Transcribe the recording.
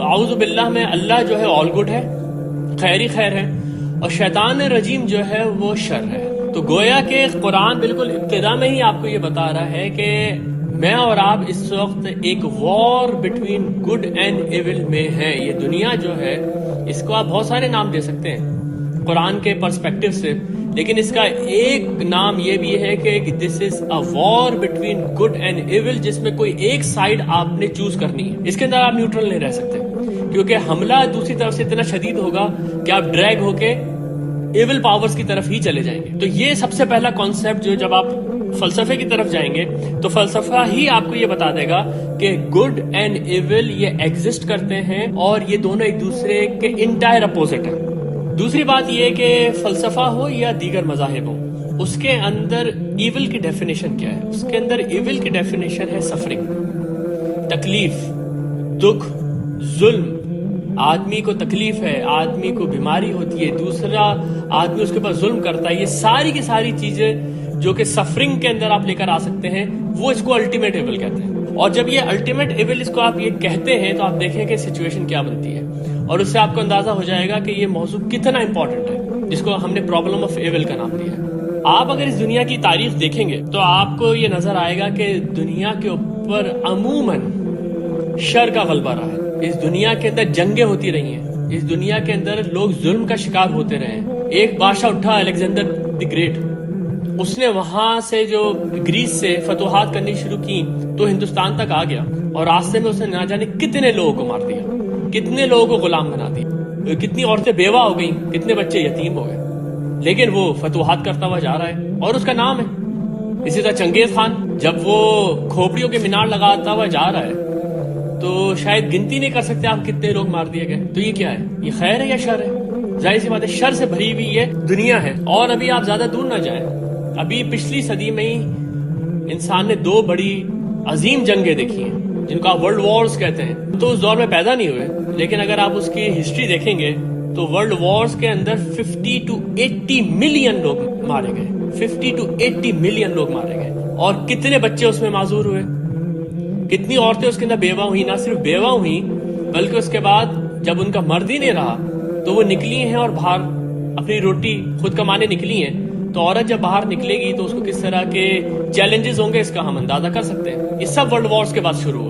اعوذ باللہ میں اللہ جو ہے آل گڈ ہے، خیر ہی خیر ہے، اور شیطان رجیم جو ہے وہ شر ہے۔ تو گویا کہ قرآن بالکل ابتدا میں ہی آپ کو یہ بتا رہا ہے کہ میں اور آپ اس وقت ایک war between good and evil میں ہیں۔ یہ دنیا جو ہے اس کو آپ بہت سارے نام دے سکتے ہیں قرآن کے پرسپیکٹو سے، لیکن اس کا ایک نام یہ بھی ہے کہ this is a war between good and evil, جس میں کوئی ایک سائیڈ آپ نے چوز کرنی ہے۔ اس کے اندر آپ نیوٹرل نہیں رہ سکتے، کیونکہ حملہ دوسری طرف سے اتنا شدید ہوگا کہ آپ ڈریگ ہو کے ایول پاورز کی طرف ہی چلے جائیں گے۔ تو یہ سب سے پہلا کانسیپٹ جو جب آپ فلسفے کی طرف جائیں گے تو فلسفہ ہی آپ کو یہ بتا دے گا کہ گڈ اینڈ ایول یہ ایگزسٹ کرتے ہیں اور یہ دونوں ایک دوسرے کے انٹائر اپوزٹ ہیں۔ دوسری بات یہ کہ فلسفہ ہو یا دیگر مذاہب ہو، اس کے اندر ایول کی ڈیفینیشن کیا ہے؟ اس کے اندر ایول کی ڈیفینیشن ہے سفرنگ، تکلیف، دکھ، ظلم۔ آدمی کو تکلیف ہے، آدمی کو بیماری ہوتی ہے، دوسرا آدمی اس کے پاس ظلم کرتا ہے، یہ ساری کی ساری چیزیں جو کہ سفرنگ کے اندر آپ لے کر آ سکتے ہیں، وہ اس کو الٹیمیٹ ایول کہتے ہیں۔ اور جب یہ الٹیمیٹ ایول اس کو آپ یہ کہتے ہیں تو آپ دیکھیں کہ سچویشن کیا بنتی ہے، اور اس سے آپ کو اندازہ ہو جائے گا کہ یہ موضوع کتنا امپورٹنٹ ہے، جس کو ہم نے پرابلم آف ایول کا نام دیا ہے۔ آپ اگر اس دنیا کی تاریخ دیکھیں گے تو آپ کو یہ نظر آئے گا کہ دنیا کے اوپر عموماً شر کا غلبہ رہا ہے۔ اس دنیا کے اندر جنگیں ہوتی رہی ہیں، اس دنیا کے اندر لوگ ظلم کا شکار ہوتے رہے ہیں۔ ایک بادشاہ اٹھا الیگزینڈر دی گریٹ، اس نے وہاں سے جو گریس سے فتوحات کرنی شروع کی تو ہندوستان تک آ گیا، اور راستے میں اس نے نہ جانے کتنے لوگوں کو مار دیا، کتنے لوگوں کو غلام بنا دیا، کتنی عورتیں بیوہ ہو گئیں، کتنے بچے یتیم ہو گئے، لیکن وہ فتوحات کرتا ہوا جا رہا ہے اور اس کا نام ہے۔ اسی طرح چنگیز خان جب وہ کھوپڑیوں کے مینار لگاتا ہوا جا رہا ہے تو شاید گنتی نہیں کر سکتے آپ کتنے لوگ مار دیے گئے۔ تو یہ کیا ہے؟ یہ خیر ہے یا شر ہے؟ ظاہر سی بات ہے شر سے بھری ہوئی یہ دنیا ہے۔ اور ابھی آپ زیادہ دور نہ جائیں، ابھی پچھلی صدی میں ہی انسان نے دو بڑی عظیم جنگیں دیکھی ہیں جن کو آپ ورلڈ وارز کہتے ہیں۔ تو اس دور میں پیدا نہیں ہوئے، لیکن اگر آپ اس کی ہسٹری دیکھیں گے تو ورلڈ وارز کے اندر 50 to 80 ملین لوگ مارے گئے، 50 to 80 ملین لوگ مارے گئے، اور کتنے بچے اس میں معذور ہوئے، کتنی عورتیں اس کے اندر بیوہ ہوئی، نہ صرف بیوہ ہوئی بلکہ اس کے بعد جب ان کا مرد ہی نہیں رہا تو وہ نکلی ہیں اور باہر اپنی روٹی خود کمانے نکلی ہیں۔ تو عورت جب باہر نکلے گی تو اس کو کس طرح کے چیلنجز ہوں گے اس کا ہم اندازہ کر سکتے ہیں۔ یہ سب ورلڈ وارز کے بعد شروع ہوا۔